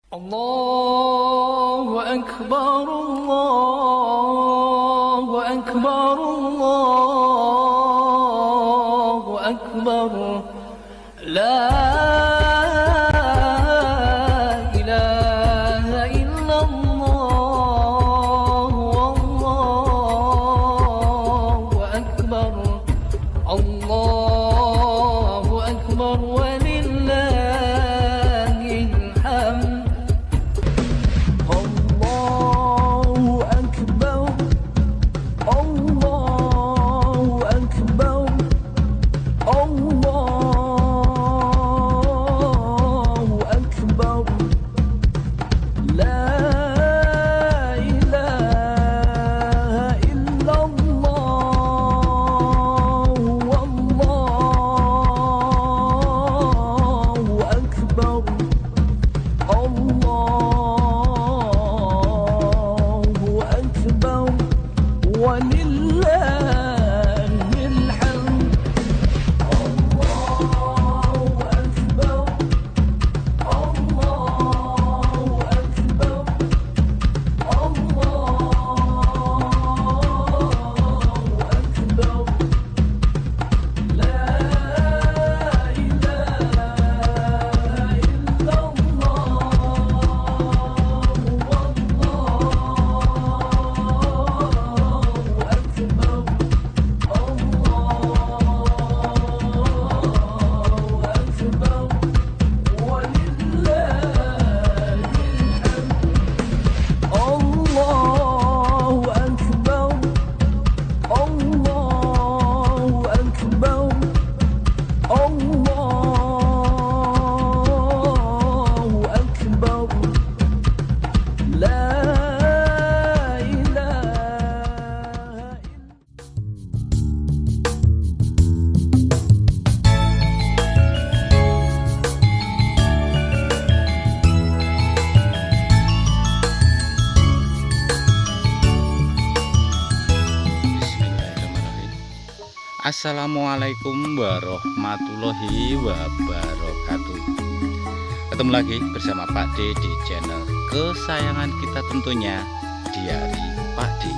الله أكبر الله أكبر الله أكبر لا إله إلا الله والله أكبر الله أكبر ولله الحمد Assalamualaikum warahmatullahi wabarakatuh. Ketemu lagi bersama Pak D di channel kesayangan kita tentunya, Diari Pak D.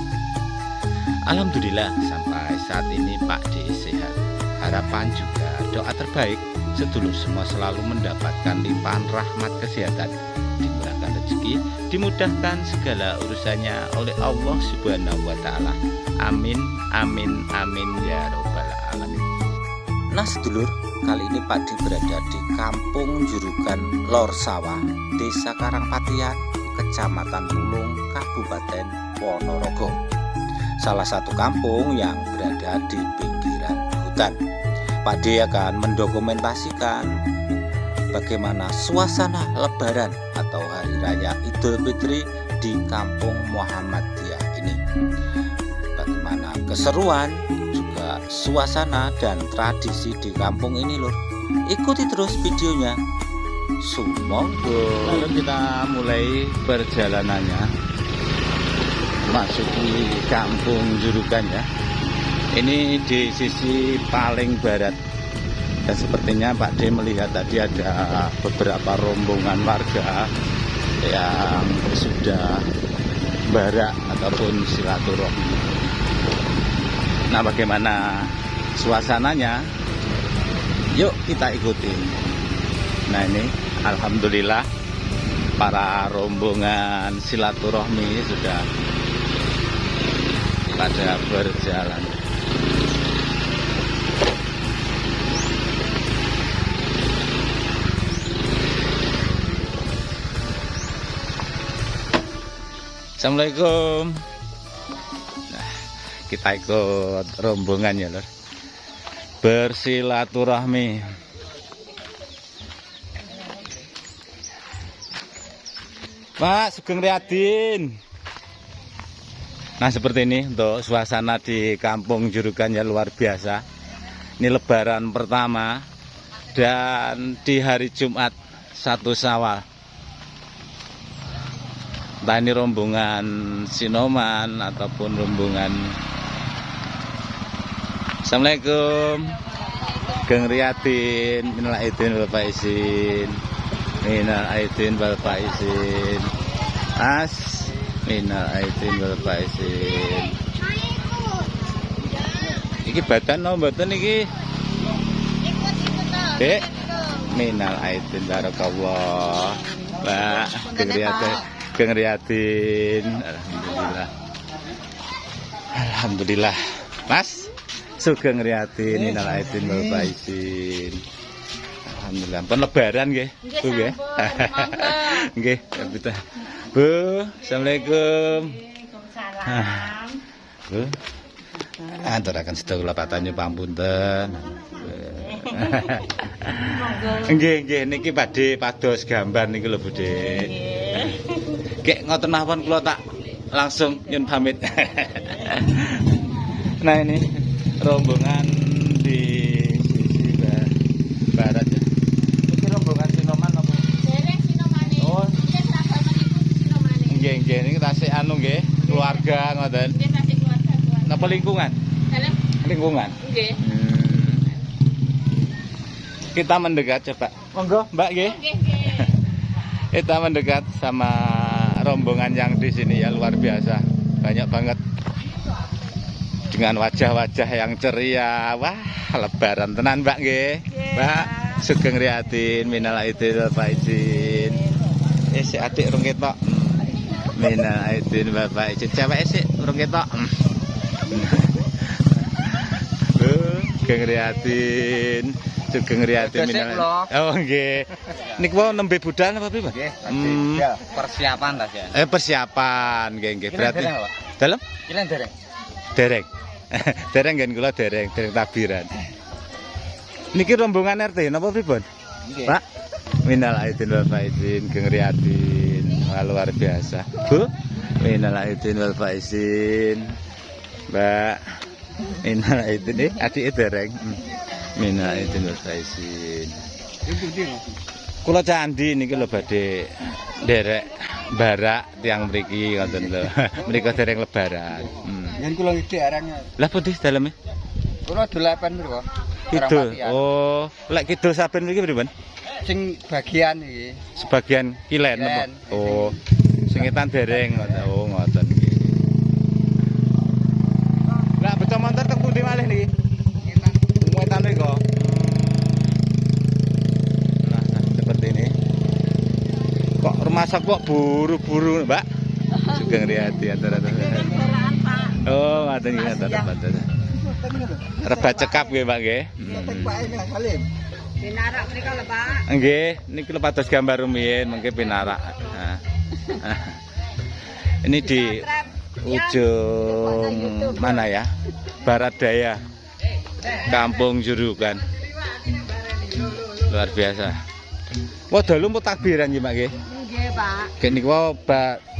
Alhamdulillah sampai saat ini Pak D sehat. Harapan juga doa terbaik sedulur semua selalu mendapatkan limpahan rahmat kesehatan, dimurahkan rezeki, dimudahkan segala urusannya oleh Allah Subhanahu wa Ta'ala. Amin, amin, amin ya robbal alamin. Nah sedulur, kali ini Pak D berada di Kampung Jurugan Lor Sawah, Desa Karangpatian, Kecamatan Pulung, Kabupaten Ponorogo. Salah satu kampung yang berada di pinggiran hutan. Pak D akan mendokumentasikan bagaimana suasana Lebaran atau Hari Raya Idul Fitri di Kampung Muhammadiyah ini. Bagaimana keseruan, juga suasana dan tradisi di kampung ini lur. Ikuti terus videonya. Sumonggo. Lalu kita mulai perjalanannya masuki Kampung Jurugan ya. Ini di sisi paling barat. Dan sepertinya Pak D melihat tadi ada beberapa rombongan warga yang sudah barak ataupun silaturahmi. Nah bagaimana suasananya? Yuk kita ikuti. Nah ini alhamdulillah para rombongan silaturahmi sudah pada berjalan. Assalamualaikum. Nah, kita ikut rombongan ya lor, bersilaturahmi. Pak Sugeng Riyadin. Nah seperti ini untuk suasana di Kampung Jurugan ya, luar biasa. Ini Lebaran pertama dan di hari Jumat 1 Syawal. Entah ini rombongan Sinoman ataupun rombongan. Assalamualaikum. Geng Riyadin, minal aidin wal faizin. minal aidin wal faizin. Mas, minal aidin wal faizin. Iki badan no mboten iki? Dek, minal aidin barakallah. Mbak, Geng Riyadin. Alhamdulillah. Alhamdulillah. Mas, Sugeng Riyadin minal aidin wal faizin. Alhamdulillah. Pun lebaran nggih, Bu nggih. Nggih, kita. Bu, Assalamualaikum. Waalaikumsalam. Bu. Aturaken sedaya kula patanipun pamunten. Nggih, nggih niki badhe pados gambar niki lho, Bude. Kek ngoten mawon kula tak langsung nyun pamit. Nah, ini rombongan di sisi barat ya. Ini rombongan Sinoman apa? Dereng Sinomane. Oh. Iya, sahabat iku Sinomane. Nggih, nggih niki tasih anu nggih, keluarga ngoten. Nggih, tasih keluarga. Napa lingkungan? Dalam Lingkungan. nggih. Kita mendekat coba. Monggo, Mbak nggih. Nggih, nggih. Kita mendekat sama rombongan yang di sini ya, luar biasa. Banyak banget. Dengan wajah-wajah yang ceria. Wah, lebaran tenan, Mbak nggih. Mbak, Sugeng Riyadin minal aidin wal faizin. Si adik rung ketok. Minal aidin wal faizin. Cewek sik rung ketok. Sugeng Riyadin. Sugeng Riyadin minal. Oh nggih. Niku wau nembe budal apa piye, Pak? Nggih, ya, persiapan lah ya. Persiapan nggih nggih berarti. Dereng, Pak. Dalem? Kilen dereng. Dereng. Dereng ngen kula dereng tabiran. Niki rombongan RT napa pripun? Nggih. Pak, minal aidin wal faizin Geng Riyadin. Wah, luar biasa. Bu, minal aidin wal faizin. Mbak, minal aidin adike dereng. Minal aidin wal faizin. Kula candi niki lho badhe nderek barak tiyang mriki ngoten lho. Mriko dereng lebaran. Yen kula iki arane. Lah putih daleme? Kula dolapan mriku. Kidul. Oh, lek kidul saben mriki pripun? Sing bagian iki. Sebagian kilen apa? Kilen. Oh, sing etan dereng ngoten. Oh, ngoten. Lah beca montor teng pundi malih niki? Wetan mriko. Nah, seperti ini. Kok remasak kok buru-buru, Mbak? Sugeng Riyadin antara. Kelurahan, Pak. Oh, ngaten iki ngaten. Rebat cekap nggih, Pak nggih. Dinarak mriko lho, Pak. Nggih, niki lho pados gambar rumiyin mengke pinarak. Nah. Ini di ujung mana ya? Barat daya. Kampung Jurukan. Luar biasa. Wah, dalu mu takbiran nggih, Pak nggih. Nggih, Pak. Nggih niku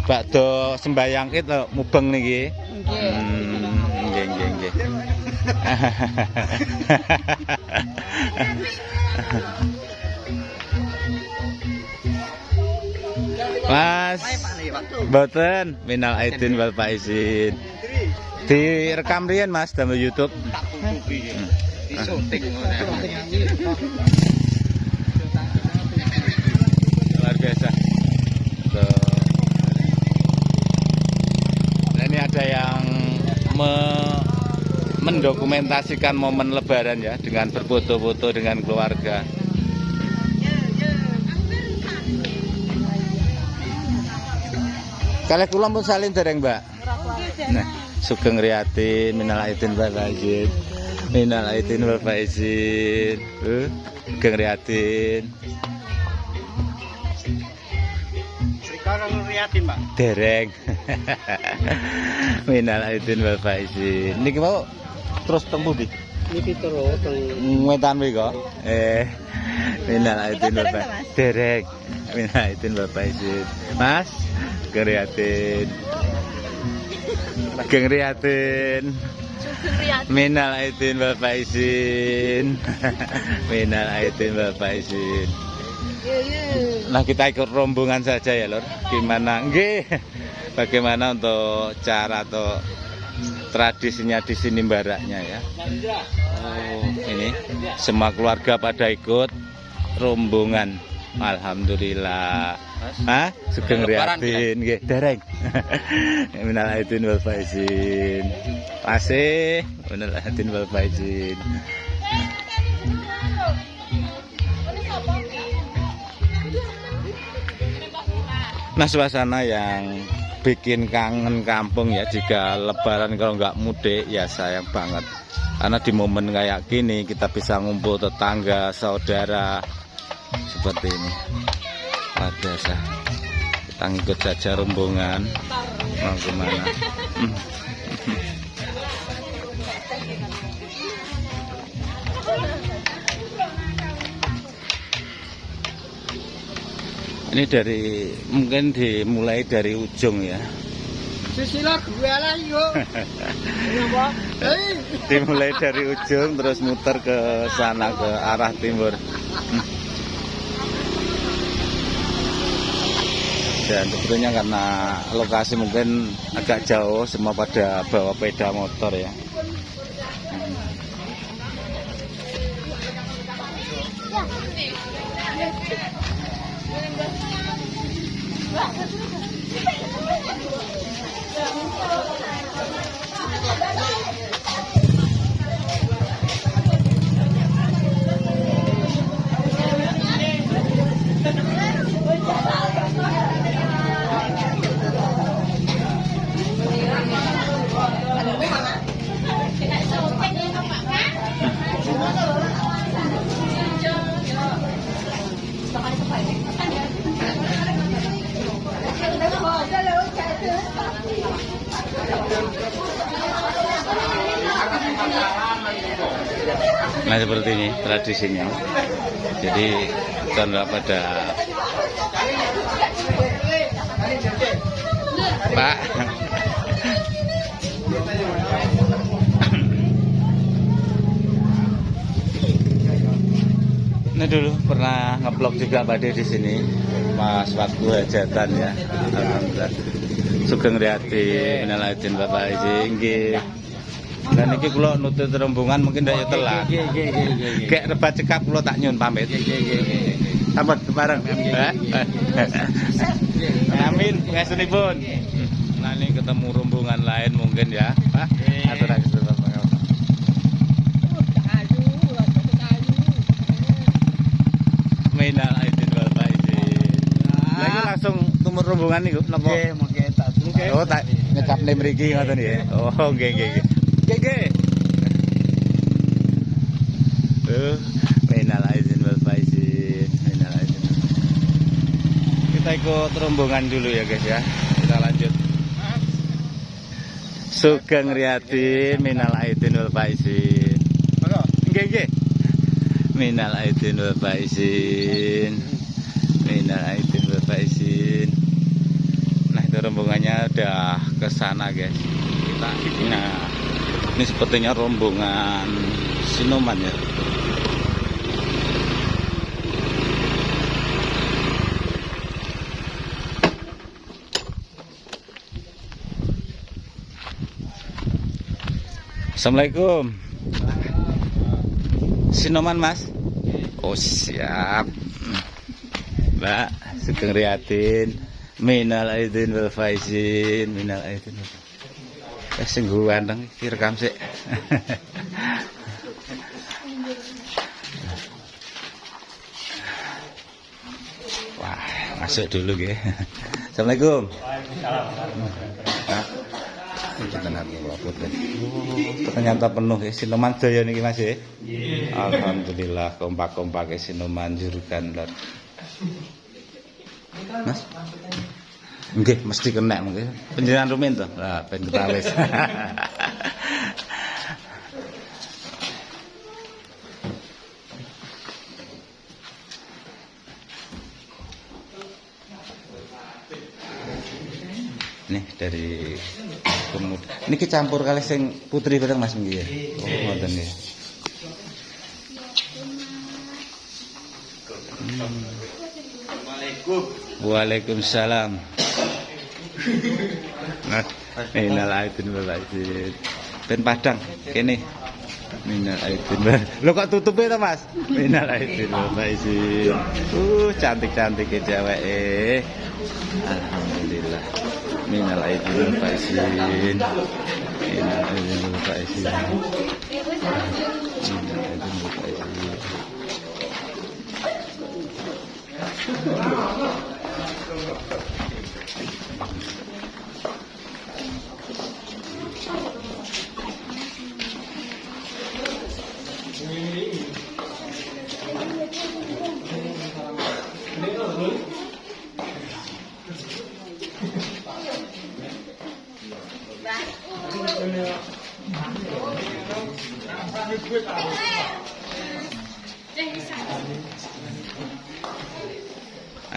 bakdo sembayang kit lho mubeng niki. Nggih. Nggih. Mas, mboten minal aidin wal faizin. Direkam riyen Mas dalam YouTube. Di syuting Luar biasa. Tuh. Nah, ini ada yang mendokumentasikan momen lebaran ya dengan berfoto-foto dengan keluarga. Kalih kula pun salin dereng, Mbak. Nah, Sugeng Riyadin minal aidin wal faizin. Minal aidin wal faizin. Sugeng Riyadin. Srikara Riyadin, Pak. Dereng. Minal aidin wal faizin. Niki mau terus teng pundi? Niki terus teng Wetan mriko. Minal aidin wal faizin. Dereng. Minal aidin wal faizin. Mas, Geng Riyadin. Geng Riyadin. Minal aidin wal faizin. Minal aidin wal faizin. Nah, kita ikut rombongan saja ya, Lur. Gimana? Nggih. Bagaimana untuk cara atau tradisinya di sini baraknya ya? Oh, ini semua keluarga pada ikut rombongan Alhamdulillah. Hah? Sugeng Riyadin nggih, dereng. Minal aidin wal faizin. Masih minal aidin wal faizin. Nah, suasana yang bikin kangen kampung ya, jika lebaran kalau nggak mudik ya sayang banget. Karena di momen kayak gini kita bisa ngumpul tetangga, saudara seperti ini. Luar biasa. Kita ngikut saja rombongan mau kemana. Ini dari mungkin dimulai dari ujung ya. Sisilah gue lah yuk. Dimulai dari ujung terus muter ke sana ke arah timur. Dan sebetulnya karena lokasi mungkin agak jauh, semua pada bawa sepeda motor ya. Nah, seperti ini tradisinya. Jadi karena pada Pak ini dulu pernah ngeblog juga Pak De di sini pas waktu hajatan ya. Alhamdulillah. Sugeng Riyadin, minal aidin Bapak Izin. Dan iki kula nutut rombongan mungkin ndak ya telat. Kayak rebat cekap kula tak nyun pamit. Sampun bareng. Amin, ngasunipun. Nah, ini ketemu rombongan lain mungkin ya, Pak. Atur Bapak. Minal aidin wal faizin. Lah iki langsung tumur rombongan niku napa? Nggih, monggo tak. Oh, tak ngecapne mriki ngoten nggih. Oh, nggih nggih nggih. Nggih. Minal aidin wal faizin. Minal aidin. Kita ikut rombongan dulu ya guys ya. Kita lanjut. Sugeng Riyadin, minal aidin wal faizin. Nggih nggih. Minal aidin wal faizin. Minal aidin wal faizin. Nah, itu rombongannya udah ke sana guys. Nah, ini sepertinya rombongan Sinoman ya. Assalamualaikum. Sinoman Mas. Oh siap. Mbak, Sugeng Riyadin, minal aidin wal faizin, minal aidin. Sing ganteng iki rekam sik. Wah, masuk dulu nggih. Assalamualaikum. Ternyata penuh ya Sinoman Jaya niki Mas ya. Alhamdulillah kompak-kompak Sinoman Jurugan Lor. Mas. Nggih, mesti kena mungkin. Penjenengan rumin to. Lah ben ketawis. Nih dari kemudian niki campur kali sing putri bareng Mas nggih. Oh, ngoten nggih. Waalaikumsalam. Nah, minal aidin wal faizin. Ben Padang kene. Minal aidin. Lo kok tutupnya to, Mas? Minal aidin wal faizin. Cantik-cantik ya cewek Alhamdulillah. Minal aidin wal faizin. Minal aidin wal faizin. Minal aidin wal faizin.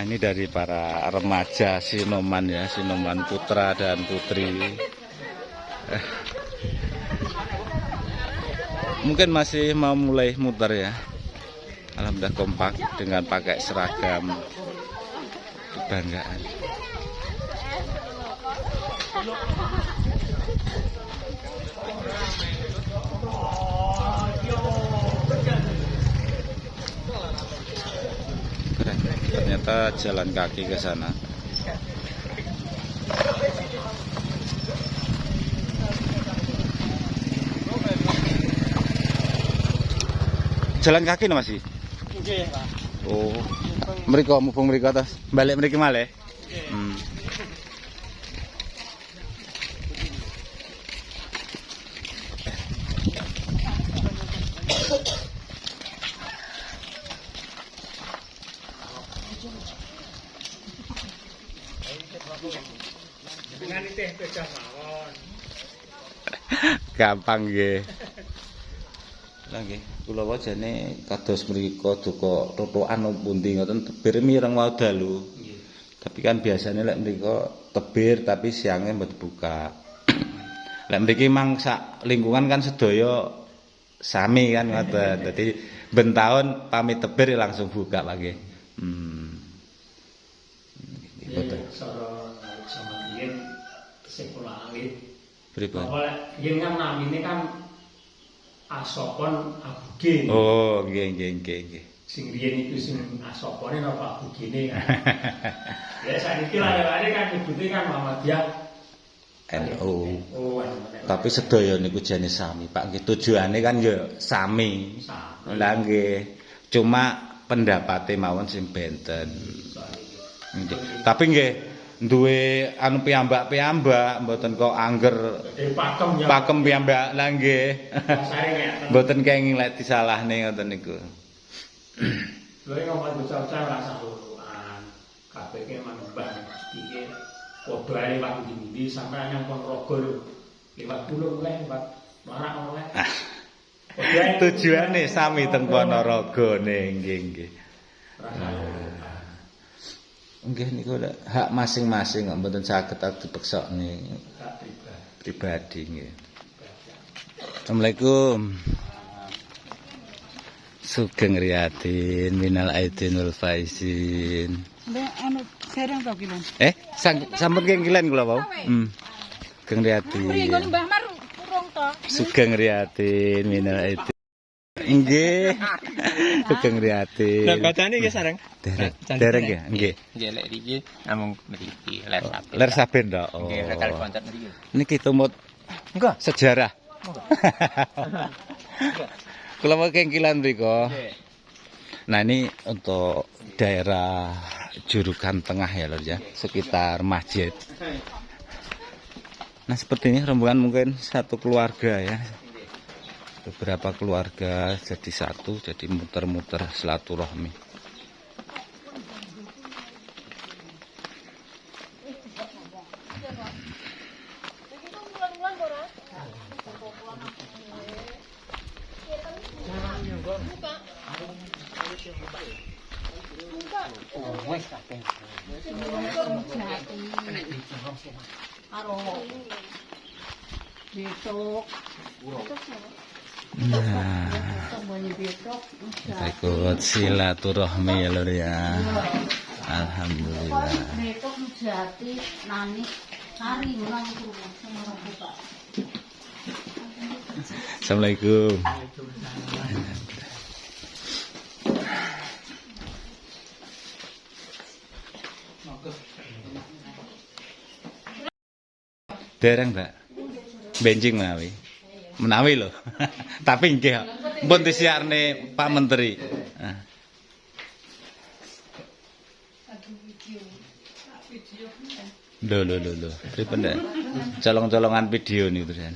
Ini dari para remaja Sinoman ya, Sinoman putra dan putri. Mungkin masih mau mulai muter ya. Alhamdulillah kompak dengan pakai seragam kebanggaan. Keren. Ternyata jalan kaki ke sana. Jalan kaki nih masih? Nggih, Pak. Oh, mereka mumpung mereka atas balik mereka malah. Dengan teh pecah mawon. Gampang nggih. Lah nggih, kula wajane kados mriku duka totokan pundi ngoten tebir mireng wau dalu. Tapi kan biasanya lek mriku tebir tapi siangnya mboten buka. Lek mriki mang sak lingkungan kan sedaya sami kan ngoten. Dadi ben taun pamit tebir langsung buka Pak nggih. Betul. Sama biyen sekolah alit. Pripun? Oleh yen kan namine kan asopon abuge. Oh, nggih. Sing riyen iku sing asopone napa abugene kan. Ya saiki lare-lare kan nyebute kan Muhammadiyah NU. Oh, Tapi sedaya niku jane sami, Pak. Nggih tujuane kan ya sami. Lah nggih. Cuma pendapate mawon sing benten. Nggih. Tapi nggih duwe anu piyambak-piyambak mboten kok angger pakem piyambak lah nggih. Mboten kenging lek disalahne ngoten niku. Lha ngomong bocah-bocah rasa loroan. Kabeh ki manembah iki kobae waktu ndi sampai nyang Ponorogo lho. Liwat Pulau lewat Marak oleh. Tujuane sami teng Ponorogo nggih. Nggih niku hak masing-masing kok mboten saged dipeksokne. Pribadi nggih. Assalamualaikum. Sugeng Riyadin minal aidin wal faizin. Mbak anu sereng to ki, Sampun kengkilan kula wau. Sugeng Riyadin. Mriko Mbah Mar urung to. Sugeng Riyadin minal aidin. Nggih. Sugeng Riyadin. Lah bacane nggih sareng. Dereng nggih, nggih. Nggih lek iki namung mriki ler saben. Ler saben to. Oh. Nggih kali konten mriki. Niki tumut sejarah. Kula mau kengkilan mriko. Nah ini untuk daerah Jurukan Tengah ya lor ya, sekitar masjid. Nah seperti ini rombongan mungkin satu keluarga ya. Beberapa keluarga jadi satu, jadi muter-muter silaturahmi. Nah, kita ikut silaturahmi ya lor ya. Alhamdulillah. Betok Jati Nani Sari menang terus sama Pak. Assalamualaikum. Dereng, Mbak. Benjing menawi. Menawi lho. Tapi nggih. Pun disiarne Pak Menteri. Nah. Lho. Pripun ndak? Colong-colongan video niku terus.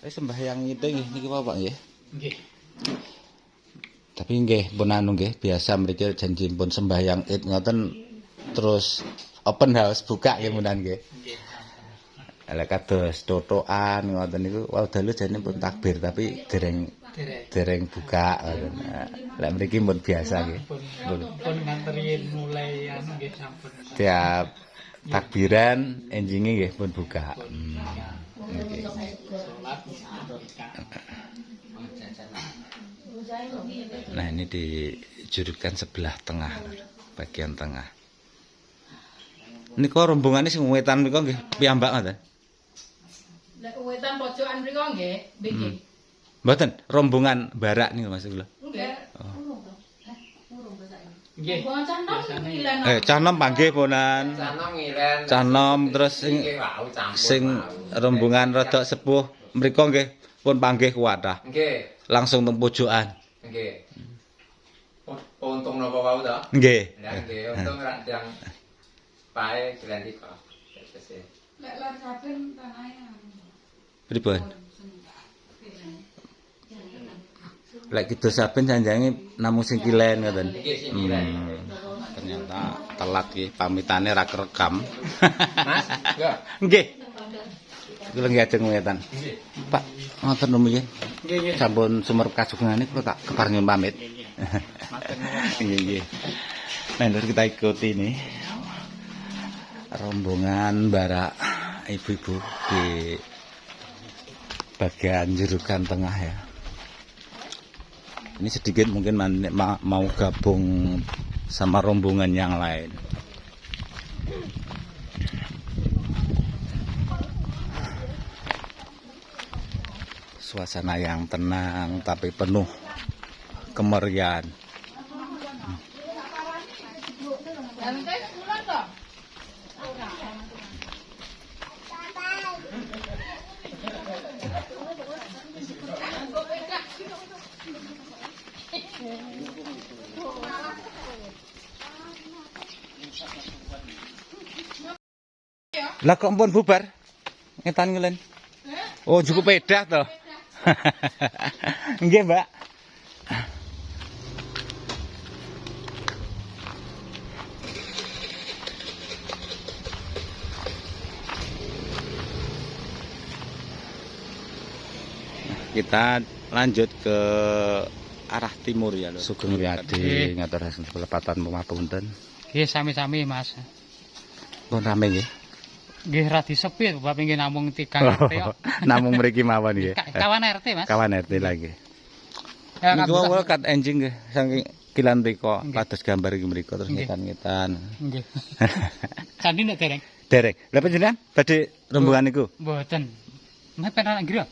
Sembahyang itu niki Pak nggih. Nggih. Tapi nggih pun anu nggih biasa mriki janji pun sembahyang Id ngoten terus open house buka nggih munan nggih. Nggih. Ala kados totokan ngoten niku wau dalu jane pun takbir tapi dereng buka ngoten. Lah mriki pun biasa nggih. Pun nganteri mulai anu nggih sampun. Tiap takbiran enjinge nggih pun buka. Nggih. Nah ini di jurukan sebelah tengah, bagian tengah. Ini kok rombongannya sing wetan niku nggih piyambak ngoten. Lek wetan pojokan mriko nggih, nggih. Mboten, rombongan barak niku Mas kula. Nggih. Nggih. Wong canom ngilen. Cah nom panggih ponan. Canom ngilen. Cah nom terus sing rombongan rada sepuh mriku nggih pun panggih kuwathah. Nggih. Langsung teng pojokan. Nggih. Untung napa wau to? Nggih. Ya nggih, untung ra ndang pae dilantik kok. Lek lar saben tanahe. Pripun? Lek kita saben janjange namung sing kilen ngoten. Nggih sing kilen. Ternyata telat nggih pamitane ra kerekam. Mas, yo. Nggih. Kula nggih ajeng wetan. Nggih. Pak, ngoten nggih. Nggih. Sampun sumerep kasugengane kula tak kepar nyuwun pamit. Nggih. Nah, terus kita ikuti ini rombongan barak ibu-ibu di bagian jurukan tengah ya. Ini sedikit mungkin mau gabung sama rombongan yang lain. Suasana yang tenang tapi penuh kemeriahan. Lah kok pun bubar? Ngetan ngelen. Oh, cukup pedah toh. Nggih, Mbak. Kita lanjut ke arah timur ya lho. Sugeng Riyadi ngaturaken pelepatan pemapunten. Nggih sami-sami Mas. Pun rame nggih. Nggih radi sepi Bapak nggih namung 3 RT kok. Namung mriki mawon nggih. Kawan RT Mas. Kawan RT lagi. Ya, Niku kan awal kat enjing nggih saking kilan mriko pados gambar iki mriko terus Nggih. ngetan-ngetan. Nggih. Candi nek dereng. Derek. Lha panjenengan badhe rombongan niku? Mboten. Mas penak ngira.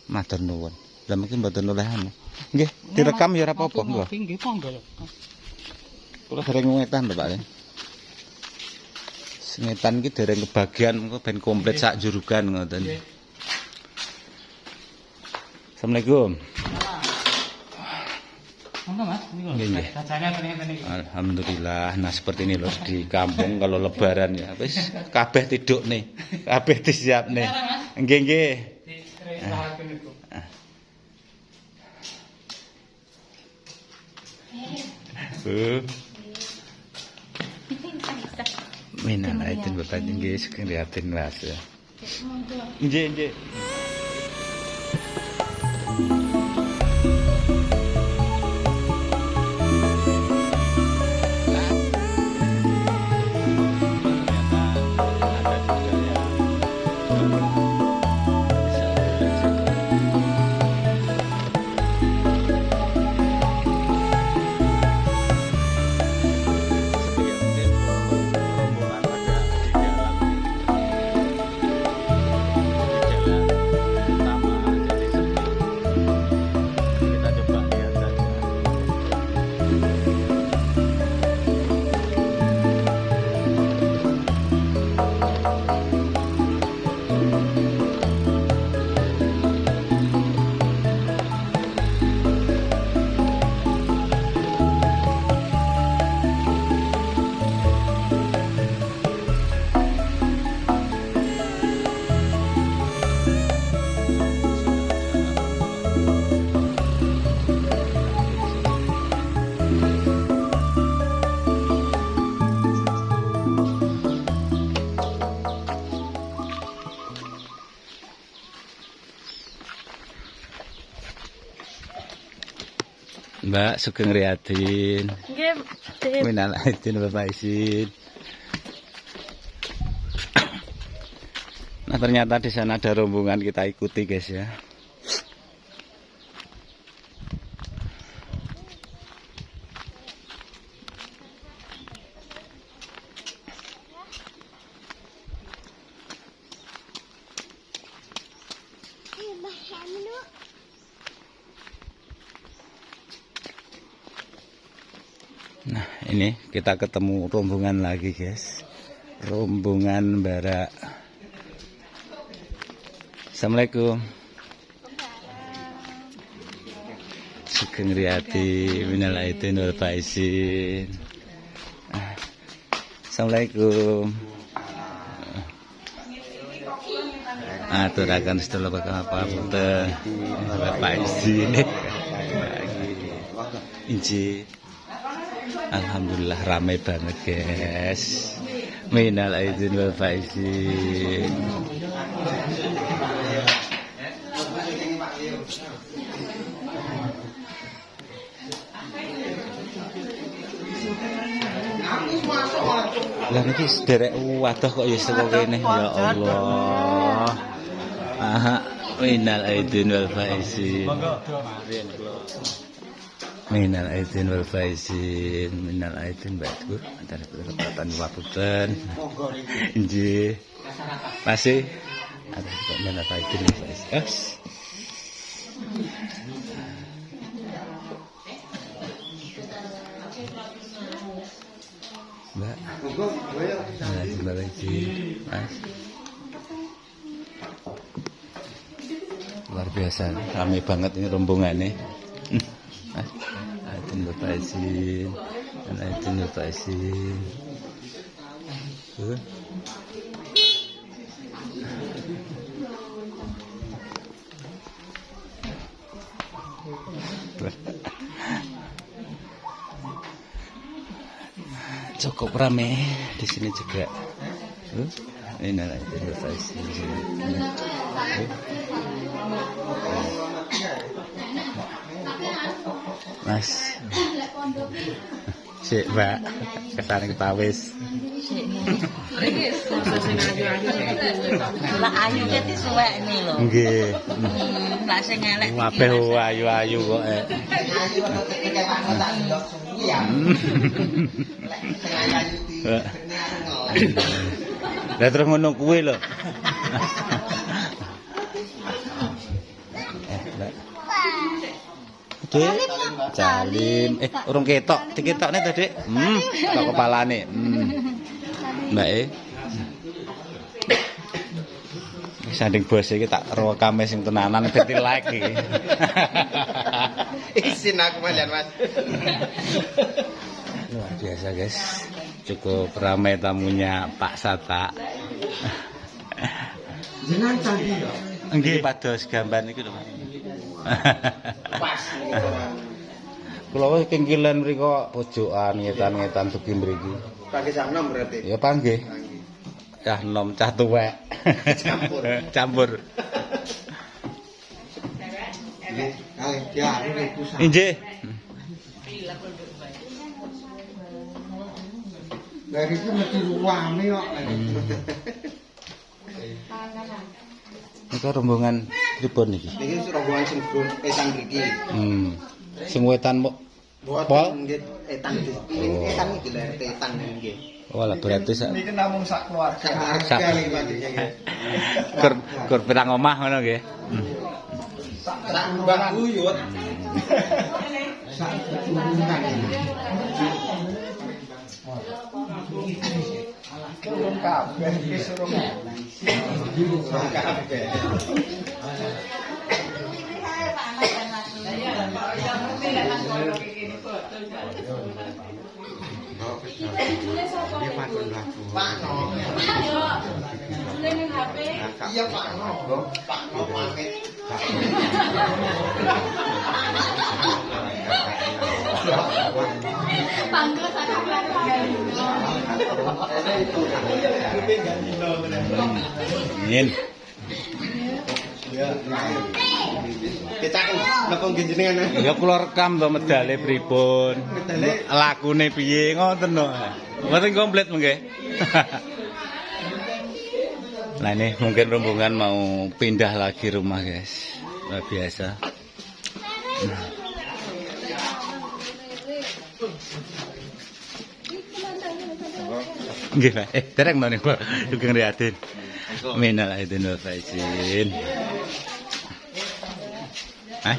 Matur nuwun. Lah mungkin mboten oleh anu. Nggih, direkam ya ora apa-apa, nggih. Nggih, monggo lho. Kula dereng ngetan lho, Pak. Ngetan iki dereng kebagian mengko ben komplit sak jurugan ngoten. Assalamualaikum. Monggo Mas, niku. Nggih, nggih. Cacane ngene iki. Alhamdulillah. Nah, seperti ini loh di kampung kalau lebaran ya. Wis kabeh tiduk nih. Kabeh disiap nih. Nggih, nggih. Minan aitin bapak nggih sing liatin Mas. Nggih, nggih. Mbak Sugeng Riyadin. Nggih, Dik. Minal aidin wal faizin. Nah, ternyata di sana ada rombongan, kita ikuti guys ya. Nah, ini kita ketemu rombongan lagi guys. Rombongan Barak. Assalamualaikum. Sugeng Riyadi minal aidin wal faizin. Assalamualaikum. Aturaken sedaya apa punten. Bapak izin. Inji. Alhamdulillah ramai banget guys. Minal aidin wal faizin. Lah niki sederek wadah kok ya saka kene ya Allah. Aha, minal aidin wal faizin. Minal aidin wal faizin, minal aidin bagus. Antara ketepatan wapunten. Nggih. Masih ada minal aidin wal faizin. Mbak, terima kasih, Mas. Luar biasa, ramai banget ini rombongannya. Mas, aidin Bapak izin, aidin Bapak izin. Cukup rame di sini juga. Ini investasi di sini. Mas, sik Mbak, kesana ketawis. Lah ayu dadi suwek ini lho. Nggih. Lah sing elek. Kabeh ayu-ayu kok. Lah terus ngono kuwi lho. Dik, Jalim. Urung ketok, diketokne to, Dik. Kok kepalane. Mbak sanding bos iki tak rekame sing tenanan dadi like iki. Isin aku mandan Mas. Luar biasa guys. Cukup ramai tamunya Pak Sata. Jenengan candi ya. Nggih pados gambar niku lho, Mas. Pas. Kula wis kengkilan mriko pojokan ngetan-ngetan dugi mriki. Pakai jam 6 berarti. Ya panggih. Cah nom cah tuwek. Campur. Campur. Ya, itu sama. Injih. Dari itu mesti ruame kok. Niku rombongan pripun niki? Niki rombongan sing etan mriki. Sing wetan pol? Nggih, etan iki. Etan iki lho, etan nggih. Wala berarti sak Niki namung sak keluarga. Sak kur pirang omah ngono nggih. Sak mbah buyut. Sak turunan. Kurang kabeh wis urung. Kurang kabeh. Iya Pak No, Pak No pamit. Panggil sakit Ingin. Ya. Kecak napa jenengan? Ya kula rekam to medale pripun. Lakune piye ngoten to. Mboten komplit mengke. Nah ini mungkin rombongan mau pindah lagi rumah guys. Luar biasa. Nggih, Pak. Dereng to niku. Sugeng Riyaden. Minal aidin wal faizin. Hah?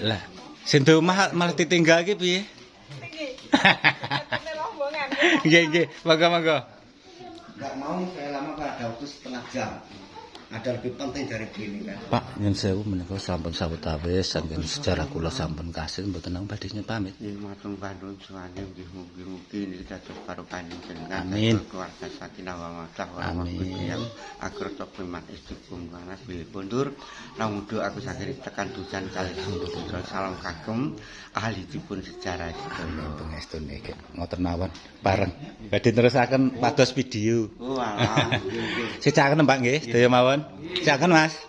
Lah, sing omah malah ditinggal iki piye? Nggih, nggih. Monggo. Enggak mau saya lama kalau ada waktu setengah jam. Ada lebih penting dari begini kan. Pak, nyun sewu menika sampun sawetawis saking sejarah kula sampun kasil mboten nang badhe pamit. Nggih matur nuwun suwane nggih mugi-mugi niki dados parupaning jenengan. Amin. Keluarga sakinah wa mawaddah wa Amin. agar tetep iman istiqomah panas bilih pundur. Lamudo aku sakit tekan dusan kali putra salam kagem ahlipun sejarah sedaya. Pangestu niki ngoten mawon bareng. Badhe terusaken pados video. Oh alah nggih. Secaken Mbak nggih, sedaya mawon. Secaken Mas.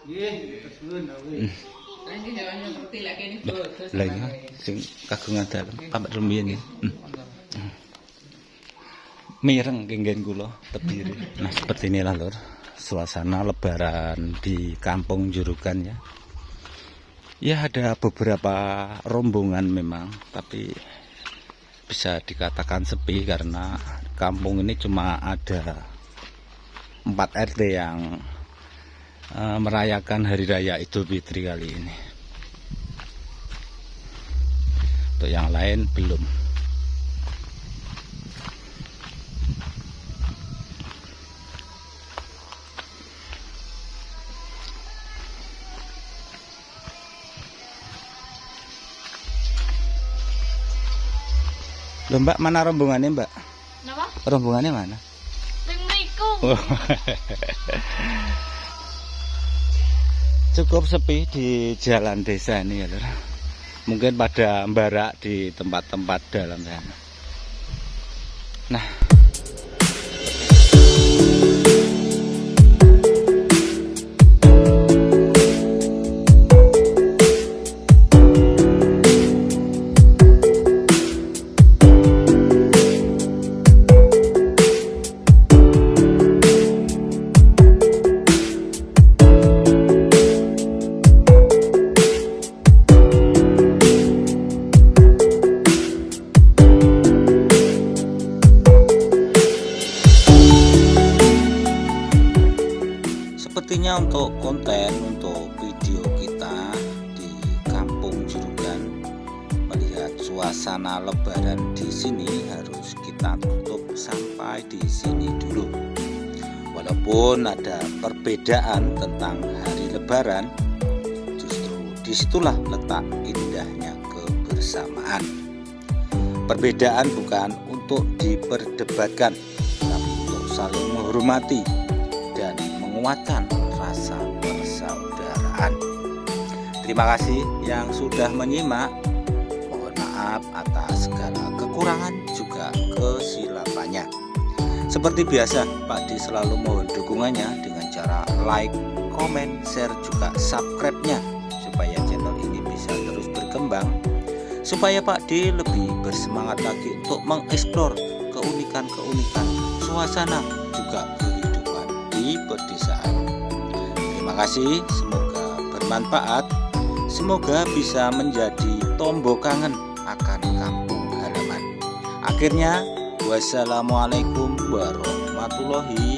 Lah iya sing kagungan dalem pamit rumiyin nggih. Mireng kenggen kula tebiri. Nah, seperti inilah Lur, suasana lebaran di Kampung Jurugan ya. Ya ada beberapa rombongan memang, tapi bisa dikatakan sepi karena kampung ini cuma ada 4 RT yang merayakan Hari Raya Idul Fitri kali ini. Untuk yang lain belum. Loh Mbak, mana rombongannya Mbak? Napa? Rombongannya mana? Ning mriku. Cukup sepi di jalan desa ini ya Lur. Mungkin pada mbarak di tempat-tempat dalam sana. Nah, sepertinya untuk konten untuk video kita di Kampung Jurugan melihat suasana lebaran di sini harus kita tutup sampai di sini dulu. Walaupun ada perbedaan tentang hari lebaran, justru disitulah letak indahnya kebersamaan. Perbedaan bukan untuk diperdebatkan, tapi untuk saling menghormati dan menguatkan rasa persaudaraan. Terima kasih yang sudah menyimak. Mohon maaf atas segala kekurangan juga kesilapannya. Seperti biasa, Pak D selalu mohon dukungannya dengan cara like, komen, share, juga subscribe-nya supaya channel ini bisa terus berkembang, supaya Pak D lebih bersemangat lagi untuk mengeksplor keunikan-keunikan suasana juga kehidupan di pedesaan. Terima kasih, semoga bermanfaat, semoga bisa menjadi tombol kangen akan kampung halaman. Akhirnya, wassalamualaikum warahmatullahi